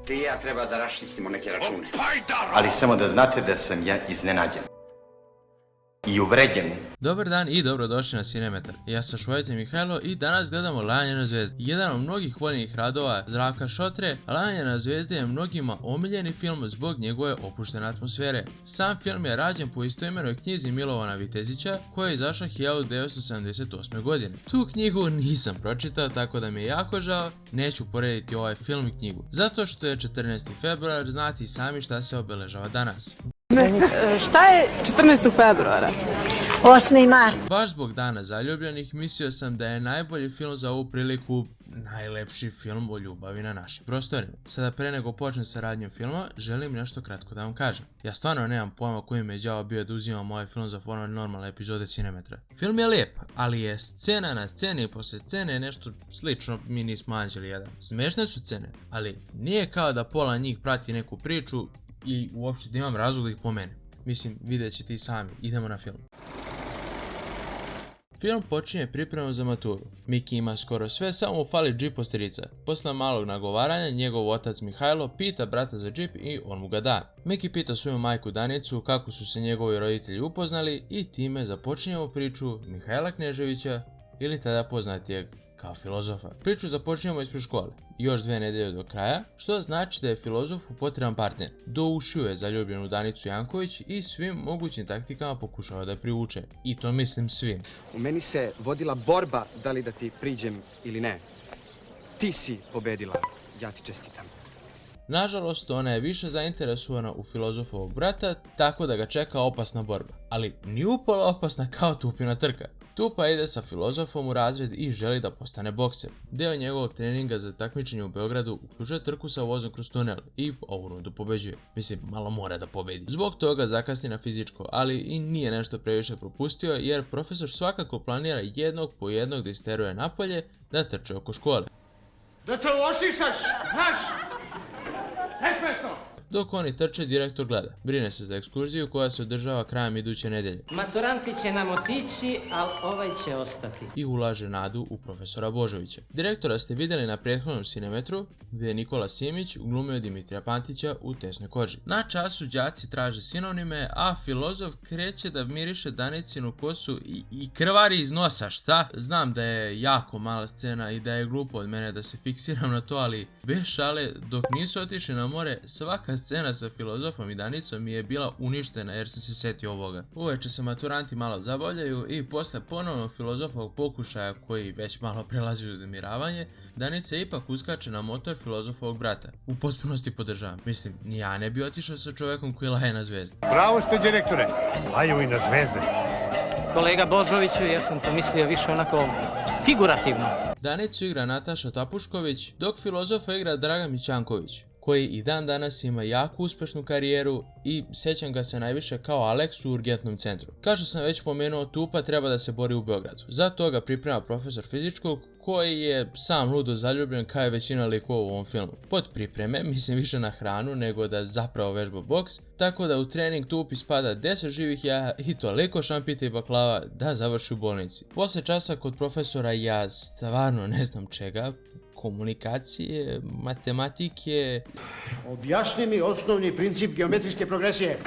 Ti i ja treba da raščistimo neke račune. Ali samo da znate da sam ja iznenađen. I uvređen. Dobar dan i dobrodošli na Cinemetar. Ja sam Švojitelj Mihajlo i danas gledamo Lajanje na zvezde. Jedan od mnogih voljenih radova Zdravka Šotre, Lajanje na zvezde je mnogima omiljeni film zbog njegove opuštene atmosfere. Sam film je rađen po istoimenoj knjizi Milovana Vitezića koja je izašla 1978. godine. Tu knjigu nisam pročitao, tako da mi je jako žao, neću porediti ovaj film i knjigu. Zato što je 14. februar, znate i sami šta se obeležava danas. Šta je 14. februara? 8. mart. Baš zbog Dana zaljubljenih mislio sam da je najbolji film za ovu priliku najlepši film o ljubavi na našim prostorima. Sada pre nego počnem sa radnjom filma, želim nešto kratko da vam kažem. Ja stvarno nemam pojma koji me đavo bio da uzimam ovaj film za format normalne epizode Cinemetra. Film je lijep, ali je scena na sceni i posle scene nešto slično Mi nismo anđeli jedan. Smešne su scene, ali nije kao da pola njih prati neku priču i uopšte da imam razlog da ih pomenem. Mislim, vidjet ćete i sami. Idemo na film. Film počinje pripremom za maturu. Miki ima skoro sve, samo mu fali džip od strica. Posle malog nagovaranja, njegov otac Mihajlo pita brata za džip i on mu ga da. Miki pita svoju majku Danicu kako su se njegovi roditelji upoznali i time započinjemo priču Mihajla Kneževića ili tada poznatijeg kao filozofa. Priču započinjemo ispred škole. Još 2 nedelje do kraja, što znači da je filozofu potreban partner. Do ušiju je zaljubljenu Danicu Janković i svim mogućim taktikama pokušava da je privuče. I to mislim svim. U meni se vodila borba da li da ti priđem ili ne. Ti si pobedila, ja ti čestitam. Nažalost, ona je više zainteresovana u filozofovog brata, tako da ga čeka opasna borba. Ali ni upola opasna kao Tupina trka. Tupa ide sa filozofom u razred i želi da postane bokser. Deo njegovog treninga za takmičenje u Beogradu uključuje trku sa vozom kroz tunel i ovu rundu pobeđuje. Mislim, malo mora da pobedi. Zbog toga zakasni na fizičko, ali i nije nešto previše propustio jer profesor svakako planira jednog po jednog da isteruje napolje da trče oko škole. Da se ošišaš, znaš? Nesmešno! Dok oni trče, direktor gleda. Brine se za ekskurziju koja se održava krajem iduće nedelje. Maturanti će nam otići, ali ovaj će ostati. I ulaže nadu u profesora Božovića. Direktora ste vidjeli na prethodnom Cinemetru, gdje je Nikola Simić glumio Dimitrija Pantića u Tesnoj koži. Na času đaci traže sinonime, a filozof kreće da miriše Danicinu kosu i krvari iz nosa, šta? Znam da je jako mala scena i da je glupo od mene da se fiksiram na to, ali bez šale, dok nisu otišli na more, svaka scena sa filozofom i Danicom mi je bila uništena jer sam se setio ovoga. Uveče se maturanti malo zabavljaju i posle ponovnog filozofovog pokušaja koji već malo prelazi u uznemiravanje, Danica ipak uskače na motor filozofovog brata. U potpunosti podržavam. Mislim, ni ja ne bi otišao sa čovekom koji laje na zvezde. Bravo ste, direktore. Laju i na zvezde. Kolega Božoviću, ja sam to mislio više onako figurativno. Danicu igra Nataša Tapušković, dok filozofa igra Dragan Mićanković, koji i dan danas ima jako uspešnu karijeru i sjećam ga se najviše kao Alex u Urgentnom centru. Kao što sam već pomenuo, Tupa treba da se bori u Beogradu. Za to ga priprema profesor fizičkog koji je sam ludo zaljubljen kao je većina likova u ovom filmu. Pod pripreme mislim više na hranu nego da zapravo vežba boks, tako da u trening Tupi spada 10 živih jaja i toliko šampita i baklava da završi u bolnici. Posle časa kod profesora ja stvarno ne znam čega, komunikacije, matematike. Objasni mi osnovni princip geometrijske progresije.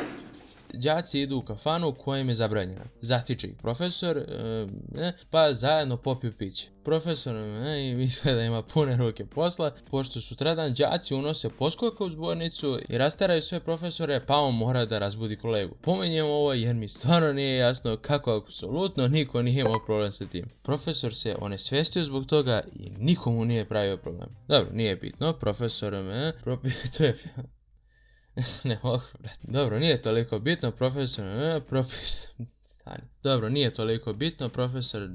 Đaci idu u kafanu koja im je zabranjena. Zatiče ih profesor, pa zajedno popiju piće. Profesor i misle da ima pune ruke posla, pošto sutradan đaci unose poskoka u zbornicu i rasteraju sve profesore, pa on mora da razbudi kolegu. Pomenjem ovo jer mi stvarno nije jasno kako apsolutno niko nije imao problem sa tim. Profesor se onesvestio zbog toga i nikomu nije pravio problem. Dobro, nije bitno, profesor propituje... Ne mogu, brate. Dobro, nije toliko bitno, profesor... Stani. Dobro, nije toliko bitno, profesor...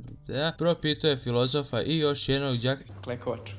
propituje filozofa i još jednog đaka... Klekovač.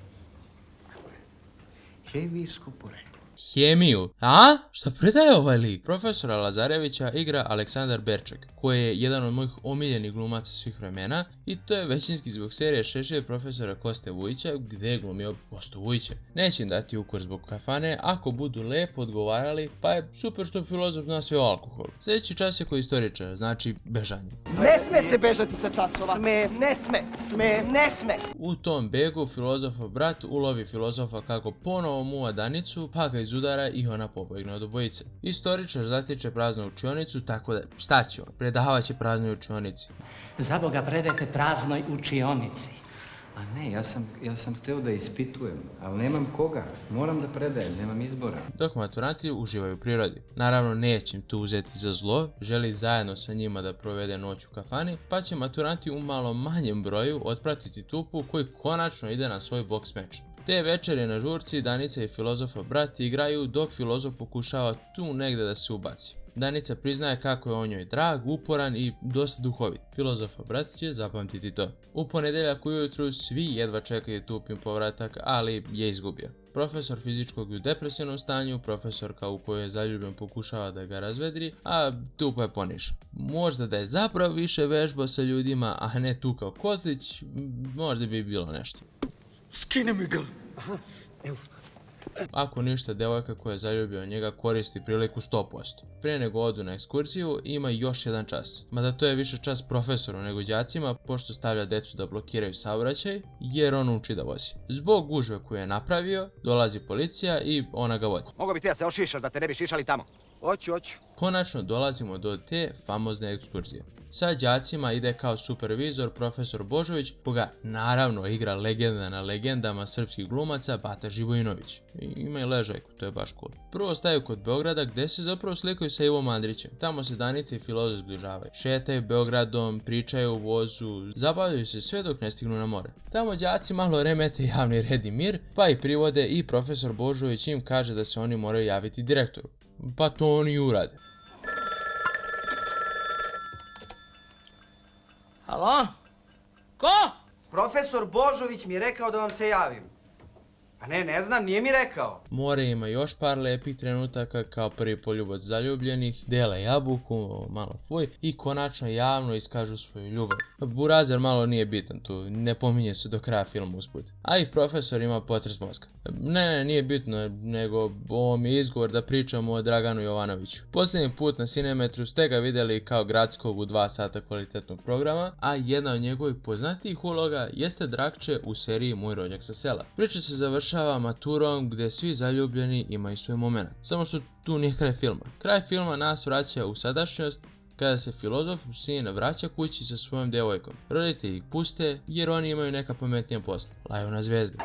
Hemijsko poreklo. Hemiju. A? Šta predaje ovaj lik? Profesora Lazarevića igra Aleksandar Berček, koji je jedan od mojih omiljenih glumaca svih vremena i to je većinski zbog serije Šešir profesora Koste Vujića gdje je glumio Kostu Vujića. Neće im dati ukor zbog kafane ako budu lepo odgovarali, pa je super što filozof zna sve o alkoholu. Sljedeći čas je koji istoričar, znači bežanje. Ne sme se bežati sa časova. Sme, ne sme, sme, ne sme. U tom begu filozofov brat ulovi filozofa kako ponovo muva Danicu, pa ga izudara i ona pobegne od obojice. Istoričar zatiče praznu učionicu, tako da šta će on? Predavat će praznoj učionici. Za Boga predajte praznoj učionici. A ne, ja sam hteo da ispitujem, ali nemam koga. Moram da predajem, nemam izbora. Dok maturanti uživaju u prirodi. Naravno neće im to uzeti za zlo, želi zajedno sa njima da provede noć u kafani, pa će maturanti u malo manjem broju otpratiti Tupu koji konačno ide na svoj boks meč. Te večeri na žurci Danica i filozofov brat igraju dok filozof pokušava tu negde da se ubaci. Danica priznaje kako je on njoj drag, uporan i dosta duhovit. Filozofov brat će zapamtiti to. U ponedeljak ujutru svi jedva čekaju Tupin povratak, ali je izgubio. Profesor fizičkog u depresivnom stanju, profesorka u kojoj je zaljubljen pokušava da ga razvedri, a Tupa je ponižen. Možda da je zapravo više vežbao sa ljudima, a ne tu kao Kozlić, možda bi bilo nešto. Skine mi ga. Aha, evo. Ako ništa, devojka koja je zaljubio njega koristi priliku 100%. Prije nego odu na ekskurziju, ima još jedan čas. Mada to je više čas profesoru nego đacima, pošto stavlja decu da blokiraju saobraćaj, jer on uči da vozi. Zbog gužve koju je napravio, dolazi policija i ona ga vodi. Mogu bi ti da se ošišaš da te ne bi šišali tamo. Hoću. Konačno dolazimo do te famozne ekskurzije. Sa đacima ide kao supervizor profesor Božović, koga naravno igra legenda na legendama srpskih glumaca Bata Živojinović. Ima i ležajku, to je baš cool. Prvo staju kod Beograda gdje se zapravo slikaju sa Ivom Andrićem. Tamo se Danica i filozof zbližavaju. Šetaju Beogradom, pričaju u vozu, zabavljaju se sve dok ne stignu na more. Tamo đaci malo remete javni red i mir, pa i privode i profesor Božović im kaže da se oni moraju javiti direktoru. Pa to oni i urade. Halo? Ko? Profesor Božović mi je rekao da vam se javim. Pa ne znam, nije mi rekao. More ima još par lepih trenutaka kao prvi poljubac zaljubljenih, dele jabuku, malo fuj i konačno javno iskažu svoju ljubav. Burazer malo nije bitan tu, ne pominje se do kraja filma usput. A i profesor ima potres mozga. Ne, nije bitno, nego ovo mi je izgovor da pričamo o Draganu Jovanoviću. Posljednji put na Cinemetru ste ga vidjeli kao gradskog u 2 sata kvalitetnog programa, a jedna od njegovih poznatijih uloga jeste Drakče u seriji Moj rođak sa sela. Priča se završava maturom gdje svi zaljubljeni imaju svoj moment. Samo što tu nije kraj filma. Kraj filma nas vraća u sadašnjost kada se filozof sin vraća kući sa svojom devojkom. Roditelji ih puste jer oni imaju neka pametnija posla. Laju na zvezde.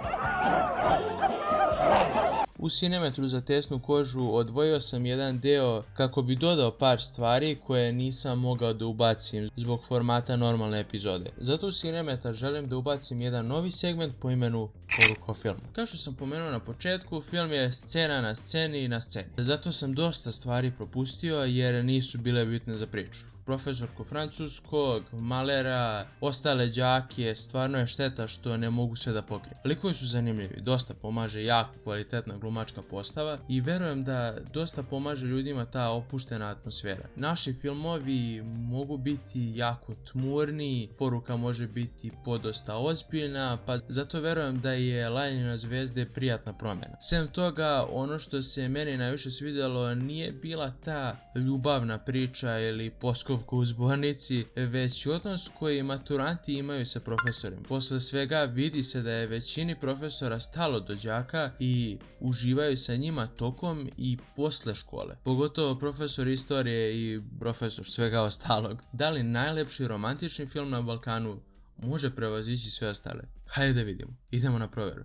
U Cinemetru za tesnu kožu odvojio sam jedan deo kako bi dodao par stvari koje nisam mogao da ubacim zbog formata normalne epizode. Zato u Cinemetar želim da ubacim jedan novi segment po imenu Poruka o filmu. Kao što sam pomenuo na početku, film je scena na sceni i na sceni. Zato sam dosta stvari propustio jer nisu bile bitne za priču. Profesorku francuskog, malera, ostale đake, stvarno je šteta što ne mogu sve da pokrijem. Likovi su zanimljivi, dosta pomaže jako kvalitetna glumačka postava i verujem da dosta pomaže ljudima ta opuštena atmosfera. Naši filmovi mogu biti jako tmurni, poruka može biti podosta ozbiljna, pa zato verujem da je Lajanje na zvezde prijatna promjena. Sem toga, ono što se meni najviše svidjelo nije bila ta ljubavna priča ili poskop u zbornici, već odnos koji maturanti imaju sa profesorima. Posle svega vidi se da je većini profesora stalo do đaka i uživaju sa njima tokom i posle škole. Pogotovo profesor istorije i profesor svega ostalog. Da li najlepši romantični film na Balkanu može prevazići sve ostale? Hajde da vidimo. Idemo na provjeru.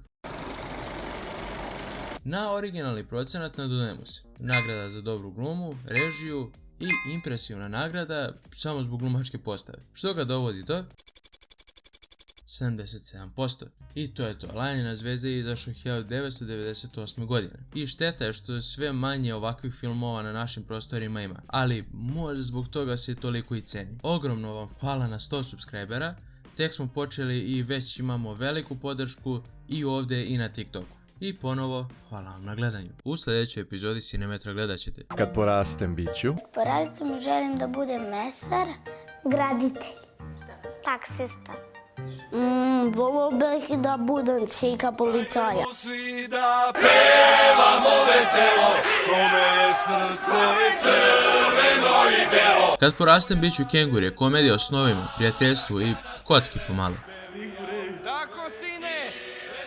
Na originalni procenat nadodajemo se nagrada za dobru glumu, režiju i impresivna nagrada samo zbog glumačke postave. Što ga dovodi do 77%. I to je to. Lajanje na zvezde je izašao 1998. godine. I šteta je što sve manje ovakvih filmova na našim prostorima ima. Ali možda zbog toga se toliko i ceni. Ogromno vam hvala na 100 subscribera. Tek smo počeli i već imamo veliku podršku i ovdje i na TikToku. I ponovo, hvala vam na gledanju. U sljedećoj epizodi Cinemetra gledat ćete: Kad porastem biću. Porastem, želim da budem mesar. Graditelj. Taksista. Volio bih da budem čika policaja. Svi da pevamo veselo, kome je srce crveno i belo. Kad porastem biću kengur je komedija o snovima, prijateljstvu i kocki pomalo. Tako, sine,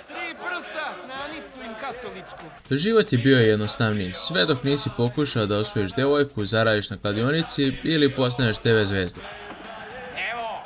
3 prsta, nanisu im katoličku. Život je bio jednostavniji, sve dok nisi pokušao da osvojiš devojku, zaradiš na kladionici ili postaneš TV zvezda. Evo,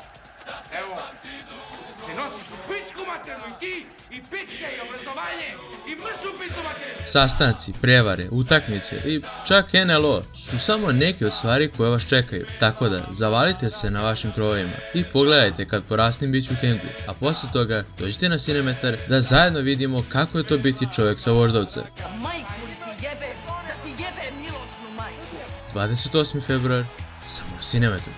se nosiš u pičku maternu i ti, i pičke, i obrazovanje, i mršu pičku maternu. Sastanci, prevare, utakmice i čak NLO su samo neke od stvari koje vas čekaju, tako da zavalite se na vašim krovovima i pogledajte Kad porastem biću kengur, a posle toga dođite na Cinemetar da zajedno vidimo kako je to biti čovjek sa Voždovca. Majku li ti jebe, da ti jebe milosnu majku. 28. februar, samo na Cinemetru.